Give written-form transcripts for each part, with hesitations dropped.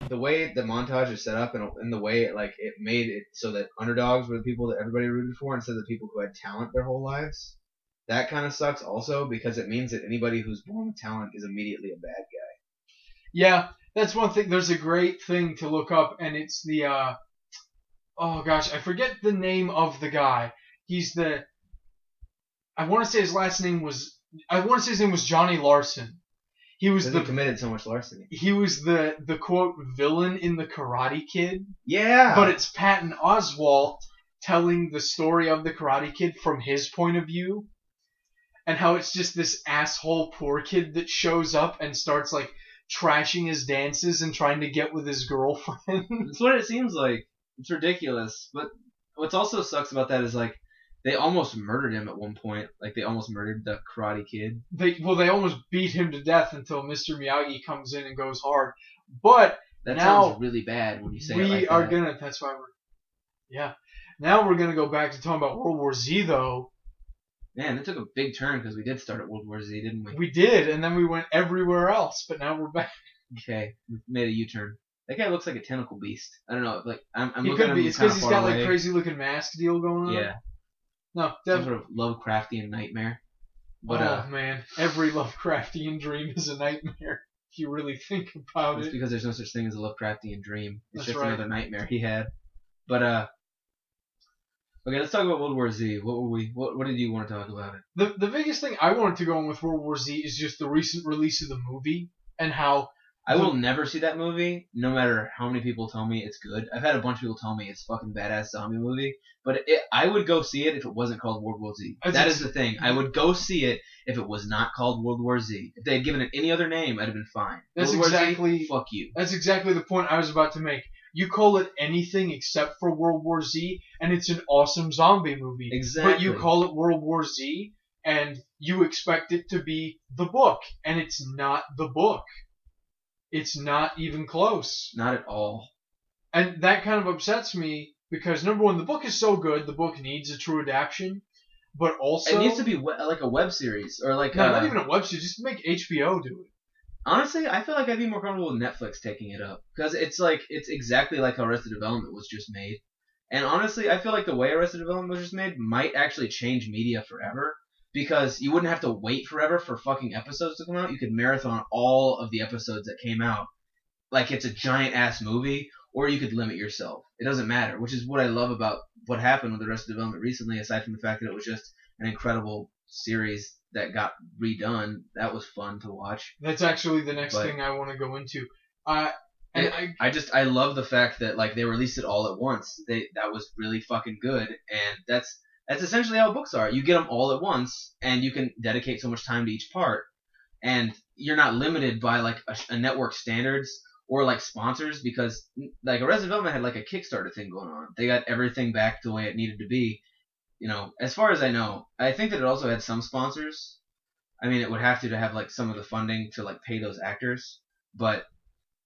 the way the montage is set up and the way it made it so that underdogs were the people that everybody rooted for instead of the people who had talent their whole lives. That kind of sucks also because it means that anybody who's born with talent is immediately a bad guy. Yeah, that's one thing. There's a great thing to look up, and it's the oh gosh, I forget the name of the guy. He's the I want to say his name was Johnny Larson. He was committed so much larceny. He was the quote villain in the Karate Kid. Yeah. But it's Patton Oswalt telling the story of the Karate Kid from his point of view, and how it's just this asshole poor kid that shows up and starts like trashing his dances and trying to get with his girlfriend. That's what it seems like. It's ridiculous. But what's also sucks about that is like they almost murdered him at one point. Like they almost murdered the Karate Kid. They almost beat him to death until Mr. Miyagi comes in and goes hard. But that now sounds really bad when you say it we like are that. gonna. That's why Now we're gonna go back to talking about World War Z though. Man, it took a big turn because we did start at World War Z, didn't we? We did, and then we went everywhere else. But now we're back. Okay, we made a U-turn. That guy looks like a tentacle beast. I don't know. Like I'm he looking could at be. him It's because he's got away. like crazy looking mask deal going on. Yeah. No, Some sort of Lovecraftian nightmare. But man, every Lovecraftian dream is a nightmare if you really think about it's it. because there's no such thing as a Lovecraftian dream. It's That's just right. another nightmare he had. But okay, let's talk about World War Z. What did you want to talk about it? The biggest thing I wanted to go on with World War Z is just the recent release of the movie and how I will never see that movie, no matter how many people tell me it's good. I've had a bunch of people tell me it's a fucking badass zombie movie, but I would go see it if it wasn't called World War Z. That is the thing. I would go see it if it was not called World War Z. If they had given it any other name, I'd have been fine. That's World exactly War Z, fuck you. That's exactly the point I was about to make. You call it anything except for World War Z, and it's an awesome zombie movie. Exactly. But you call it World War Z, and you expect it to be the book, and it's not the book. It's not even close. Not at all. And that kind of upsets me because, number one, the book is so good, the book needs a true adaptation. But also... It needs to be like a web series. Or like not even a web series. Just make HBO do it. Honestly, I feel like I'd be more comfortable with Netflix taking it up. Because it's exactly like how Arrested Development was just made. And honestly, I feel like the way Arrested Development was just made might actually change media forever. Because you wouldn't have to wait forever for fucking episodes to come out. You could marathon all of the episodes that came out. Like it's a giant-ass movie. Or you could limit yourself. It doesn't matter. Which is what I love about what happened with Arrested Development recently. Aside from the fact that it was just an incredible series that got redone. That was fun to watch. That's actually the next thing I want to go into. I love the fact that like they released it all at once. That was really fucking good. And that's essentially how books are. You get them all at once, and you can dedicate so much time to each part, and you're not limited by like a network standards or like sponsors because like Arrested Development had like a Kickstarter thing going on. They got everything back the way it needed to be. You know, as far as I know, I think that it also had some sponsors. I mean, it would have to have like some of the funding to like pay those actors, but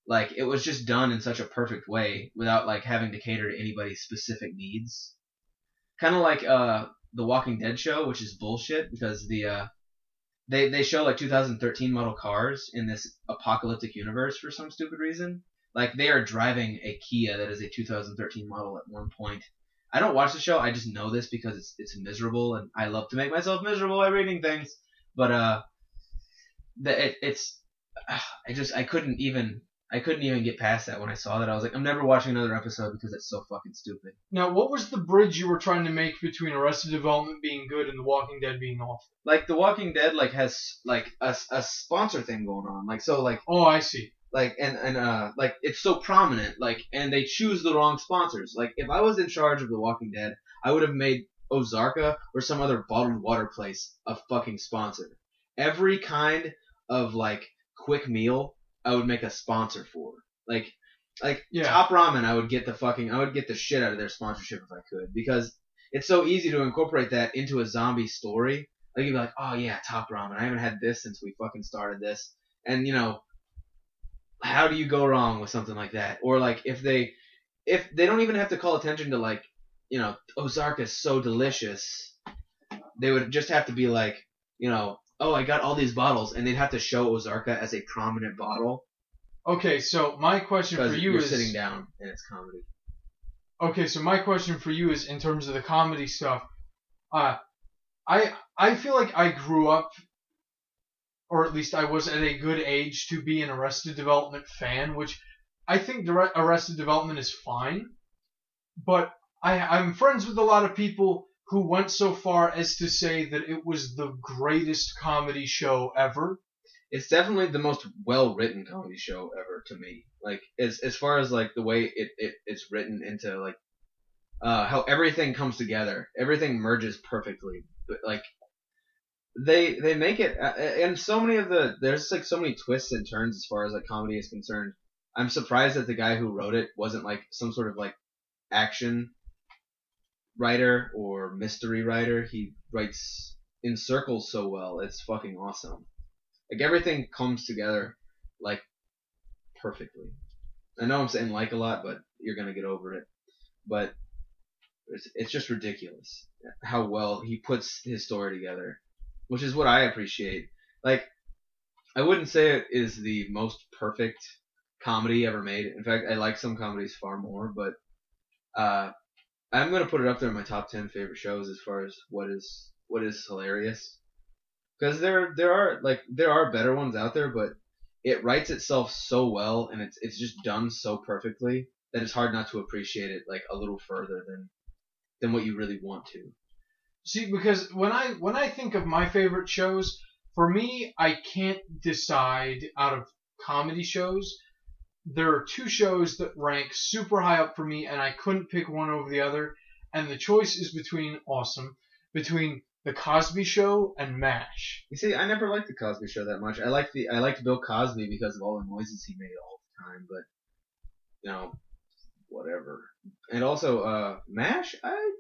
like it was just done in such a perfect way without like having to cater to anybody's specific needs. Kind of like the Walking Dead show, which is bullshit because they show like 2013 model cars in this apocalyptic universe for some stupid reason. Like they are driving a Kia that is a 2013 model at one point. I don't watch the show. I just know this because it's miserable, and I love to make myself miserable by reading things. But I couldn't even get past that when I saw that. I was like, I'm never watching another episode because it's so fucking stupid. Now, what was the bridge you were trying to make between Arrested Development being good and The Walking Dead being awful? Like The Walking Dead like has like a sponsor thing going on. Like so like oh, I see. Like and like it's so prominent, like, and they choose the wrong sponsors. Like if I was in charge of The Walking Dead, I would have made Ozarka or some other bottled water place a fucking sponsor. Every kind of like quick meal I would make a sponsor for. Like yeah. Top Ramen, I would get the shit out of their sponsorship if I could, because it's so easy to incorporate that into a zombie story. Like you'd be like, oh yeah, Top Ramen, I haven't had this since we fucking started this, and you know. How do you go wrong with something like that? Or like if they don't even have to call attention to like, you know, Ozarka is so delicious, they would just have to be like, you know, oh, I got all these bottles, and they'd have to show Ozarka as a prominent bottle. Okay, so my question for you you're is sitting down and it's comedy. okay. So my question for you is in terms of the comedy stuff. Uh, I feel like I grew up, or at least I was at a good age to be an Arrested Development fan, which I think Arrested Development is fine, but I'm friends with a lot of people who went so far as to say that it was the greatest comedy show ever. It's definitely the most well written comedy show ever to me. Like as far as like the way it's written into like how everything comes together, everything merges perfectly. But like they make it, and so many of there's like so many twists and turns as far as like comedy is concerned. I'm surprised that the guy who wrote it wasn't like some sort of like action writer or mystery writer. He writes in circles so well. It's fucking awesome. Like everything comes together like perfectly. I know I'm saying like a lot, but you're gonna get over it. But it's just ridiculous how well he puts his story together, which is what I appreciate. Like I wouldn't say it is the most perfect comedy ever made. In fact, I like some comedies far more, but I'm gonna put it up there in my top 10 favorite shows as far as what is hilarious. Because there are better ones out there, but it writes itself so well and it's just done so perfectly that it's hard not to appreciate it like a little further than what you really want to. See, because when I think of my favorite shows, for me, I can't decide out of comedy shows. There are two shows that rank super high up for me, and I couldn't pick one over the other. And the choice is between The Cosby Show and MASH. You see, I never liked the Cosby Show that much. I liked Bill Cosby because of all the noises he made all the time, but you know, whatever. And also, MASH, I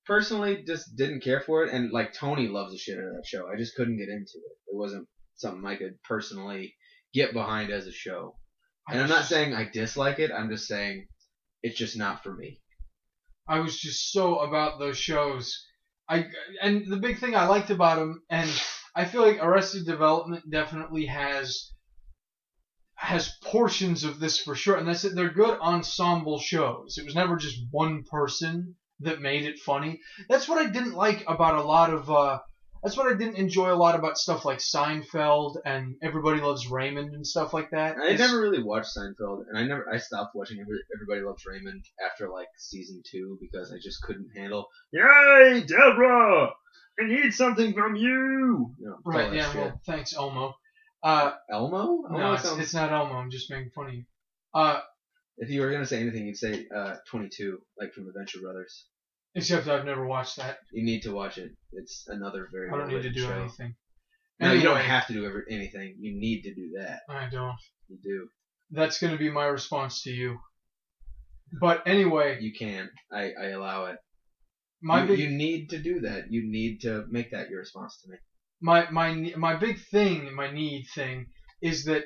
personally just didn't care for it, and like Tony loves the shit out of that show. I just couldn't get into it. It wasn't something I could personally get behind as a show. And I'm not saying I dislike it. I'm just saying it's just not for me. I was just so about those shows. And the big thing I liked about them, and I feel like Arrested Development definitely has portions of this for sure, and that's it. They're good ensemble shows. It was never just one person that made it funny. That's what I didn't like about a lot of. That's what I didn't enjoy a lot about stuff like Seinfeld and Everybody Loves Raymond and stuff like that. I never really watched Seinfeld, and I stopped watching Everybody Loves Raymond after like season 2 because I just couldn't handle. Yay, Deborah! I need something from you. Right? Yeah. Well, thanks, Elmo. Elmo? No, it's not Elmo. I'm just making fun of you. If you were gonna say anything, you'd say 22, like from the Venture Brothers. Except I've never watched that. You need to watch it. It's another very. I don't need to do anything. No, anyway, you don't have to do anything. You need to do that. I don't. You do. That's going to be my response to you. But anyway, you can. I allow it. You need to do that. You need to make that your response to me. My big thing, my need thing, is that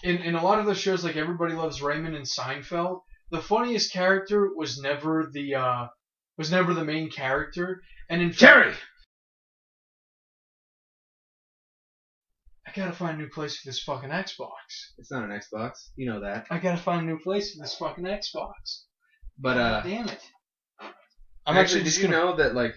in a lot of those shows, like Everybody Loves Raymond and Seinfeld, the funniest character was never the main character, and in Jerry. I gotta find a new place for this fucking Xbox. It's not an Xbox, you know that. I gotta find a new place for this fucking Xbox. But damn it! I'm actually. Did you know that like